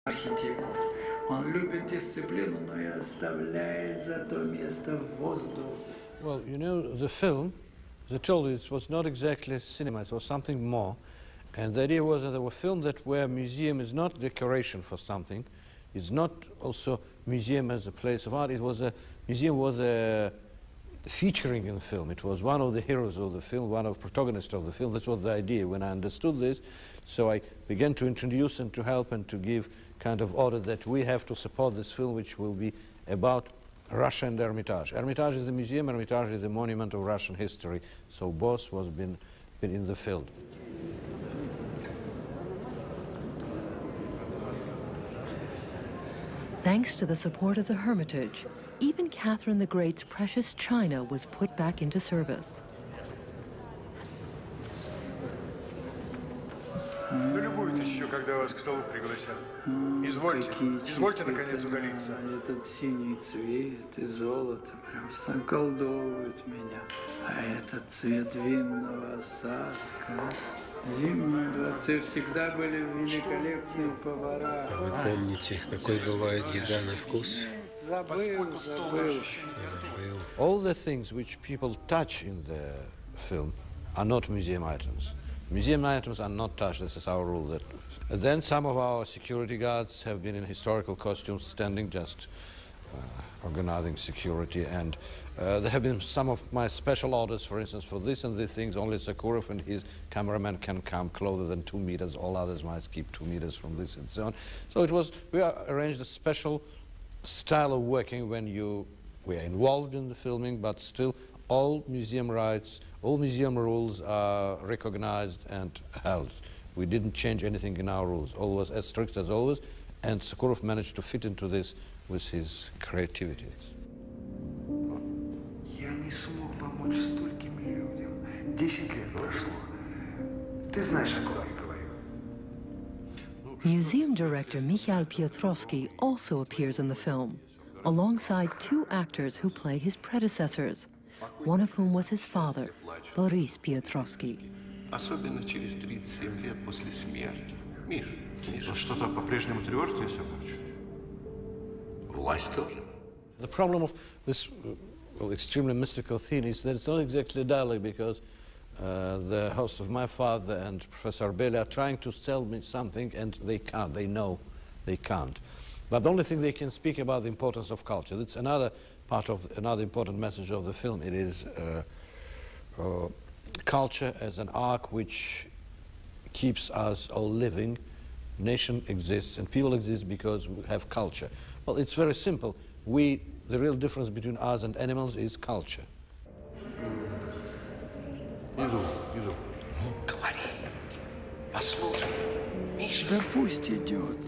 архитектор. Он любит дисциплину, но и оставляет зато место воздуху. Well, you know, the film, as I told you, it was not exactly cinema, it was something more. And the idea was that there were films that where museum is not decoration for something, it's not also museum as a place of art, it was a museum was a featuring in the film. It was one of the heroes of the film, one of the protagonists of the film. This was the idea when I understood this. So I began to introduce and to help and to give kind of order that we have to support this film, which will be about Russia and Hermitage. Hermitage is the museum, Hermitage is the monument of Russian history. So both was been in the field. Thanks to the support of the Hermitage, even Catherine the Great's precious china was put back into service. Полюбуйтесь еще, когда вас к столу пригласят. Извольте, извольте наконец удалиться. Этот синий цвет и золото просто околдовывают меня. А этот цвет винного осадка. В Зимнем дворце всегда были великолепные повара. Вы помните, какой бывает еда на вкус? Забыл. All the things which people touch in the film are not museum items. Museum items are not touched, this is our rule. Then some of our security guards have been in historical costumes, standing just organizing security, and there have been some of my special orders, for instance, for this and these things, only Sakharov and his cameraman can come closer than 2 meters, all others must keep 2 meters from this and so on. So it was, we arranged a special style of working when we are involved in the filming, but still all museum rights, all museum rules are recognized and held. We didn't change anything in our rules, all was as strict as always, and Sakharov managed to fit into this with his creativity. Я не смог помочь стольким людям. 10 лет прошло. Ты знаешь, о ком я говорю. Museum director Mikhail Piotrovsky also appears in the film, alongside 2 actors who play his predecessors, one of whom was his father, Boris Piotrovsky. Особенно через 37 лет после смерти. Миша. Что-то по-прежнему тревожит, Иосиф Иванович? Власть тоже. The problem of this extremely mystical theme is that it's not exactly a dialogue, because the host of my father and Professor Arbeli are trying to tell me something and they can't, they know they can't. But the only thing they can speak about the importance of culture. That's another part of, another important message of the film. It is culture as an arc which keeps us all living. Nation exists and people exist because we have culture. Well, it's very simple. The real difference between us and animals is culture. Иду. Говори. Послушай. Миша. Да пусть идет.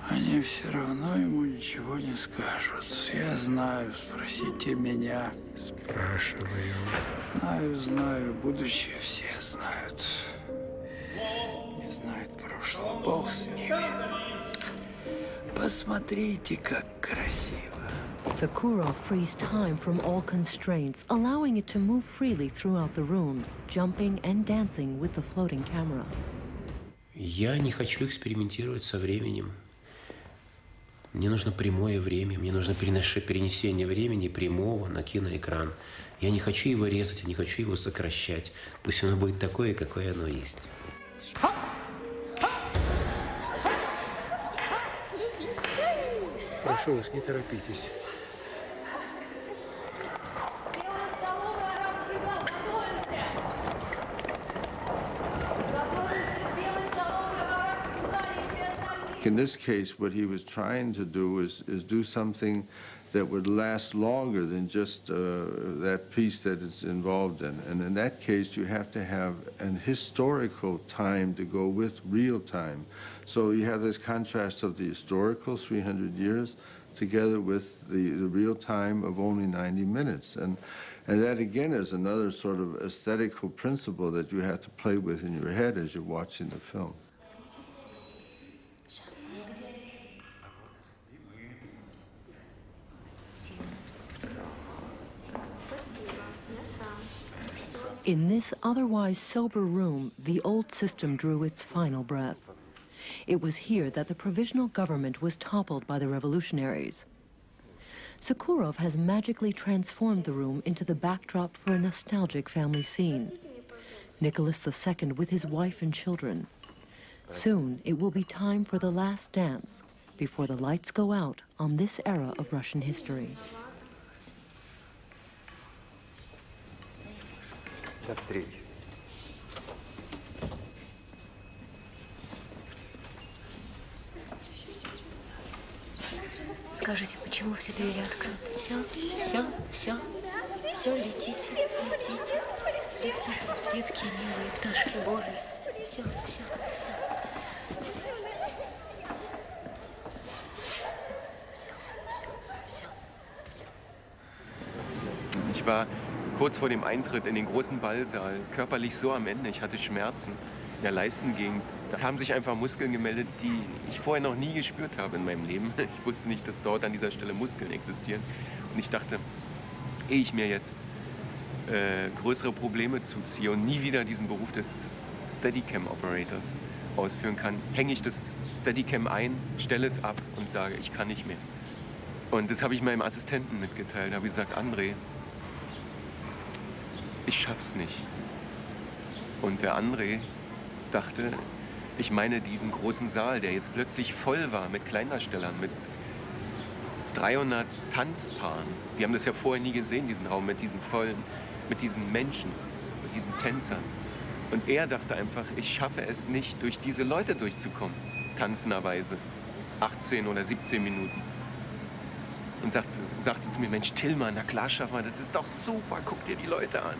Они все равно ему ничего не скажут. Я знаю, спросите меня. Спрашиваю. Знаю, будущее все знают. Не знают прошлого, Бог с ними. Посмотрите, как красиво. Sakharov frees time from all constraints, allowing it to move freely throughout the rooms, jumping and dancing with the floating camera. Я не хочу экспериментировать со временем. Мне нужно прямое время, мне нужно перенесение времени прямого на киноэкран. Я не хочу его резать, я не хочу его сокращать. Пусть оно будет такое, какое оно есть. Прошу вас, не торопитесь. In this case, what he was trying to do is do something that would last longer than just that piece that it's involved in. And in that case, you have to have an historical time to go with real time. So you have this contrast of the historical 300 years together with the real time of only 90 minutes. And that, again, is another sort of aesthetical principle that you have to play with in your head as you're watching the film. In this otherwise sober room, the old system drew its final breath. It was here that the provisional government was toppled by the revolutionaries. Sokurov has magically transformed the room into the backdrop for a nostalgic family scene. Nicholas II with his wife and children. Soon, it will be time for the last dance before the lights go out on this era of Russian history. До встречи. Скажите, почему все двери открыты? Все, летите, детки милые, пташки Божьи. Все. Ich war kurz vor dem Eintritt in den großen Ballsaal körperlich so am Ende. Ich hatte Schmerzen in der Leistengegend. Es haben sich einfach Muskeln gemeldet, die ich vorher noch nie gespürt habe in meinem Leben. Ich wusste nicht, dass dort an dieser Stelle Muskeln existieren. Und ich dachte, ehe ich mir jetzt größere Probleme zuziehe und nie wieder diesen Beruf des Steadicam-Operators ausführen kann, hänge ich das Steadicam ein, stelle es ab und sage, ich kann nicht mehr. Und das habe ich meinem Assistenten mitgeteilt. Da habe ich gesagt, André, ich schaff's nicht. Und der André dachte, ich meine diesen großen Saal, der jetzt plötzlich voll war mit Kleindarstellern, mit 300 Tanzpaaren. Wir haben das ja vorher nie gesehen, diesen Raum mit diesen mit diesen Menschen, mit diesen Tänzern. Und er dachte einfach, ich schaffe es nicht, durch diese Leute durchzukommen, tanzenderweise. 18 oder 17 Minuten. Und sagte zu mir, Mensch, Tillmann, na klar schaffen wir, das ist doch super, guck dir die Leute an.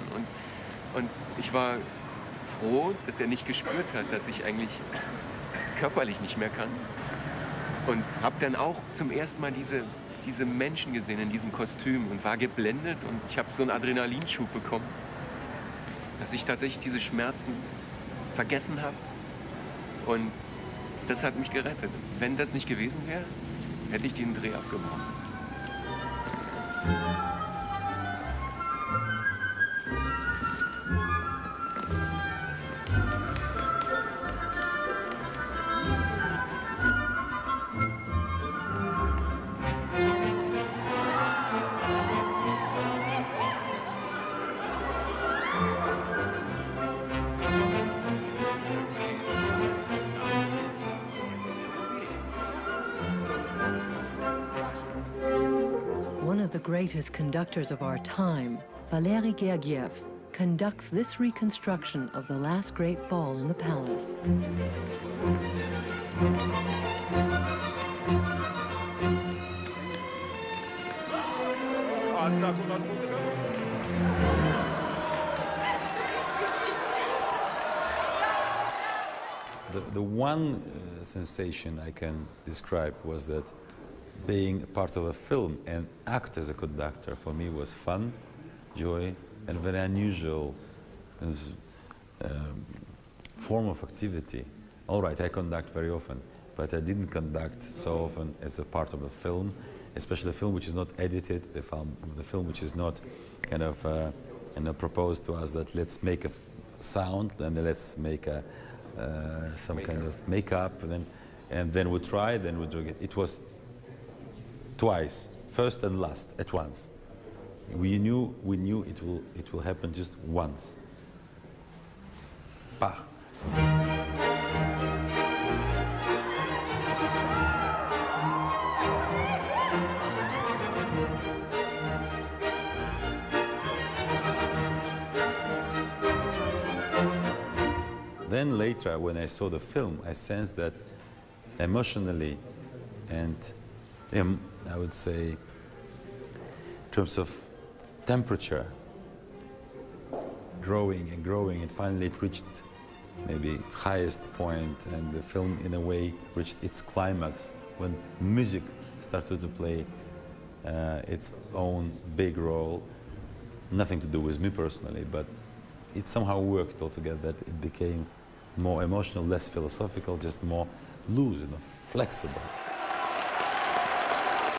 Und ich war froh, dass er nicht gespürt hat, dass ich eigentlich körperlich nicht mehr kann. Und habe dann auch zum ersten Mal diese Menschen gesehen in diesen Kostümen und war geblendet. Und ich habe so einen Adrenalinschub bekommen, dass ich tatsächlich diese Schmerzen vergessen habe. Und das hat mich gerettet. Wenn das nicht gewesen wäre, hätte ich den Dreh abgebrochen. One of the greatest conductors of our time, Valery Gergiev, conducts this reconstruction of the last great ball in the palace. The one sensation I can describe was that being part of a film and act as a conductor for me was fun, joy, and very unusual form of activity. All right, I conduct very often, but I didn't conduct so often as a part of a film, especially a film which is not edited, the film which is not kind of proposed to us that let's make a sound and then let's make a some kind of makeup and then we try, then we do it. It was twice, first and last, at once. We knew it will happen just once. Bah. Then later, when I saw the film, I sensed that emotionally and I would say in terms of temperature, growing and growing, and finally it reached maybe its highest point, and the film in a way reached its climax when music started to play its own big role. Nothing to do with me personally, but it somehow worked altogether that it became more emotional, less philosophical, just more loose, flexible.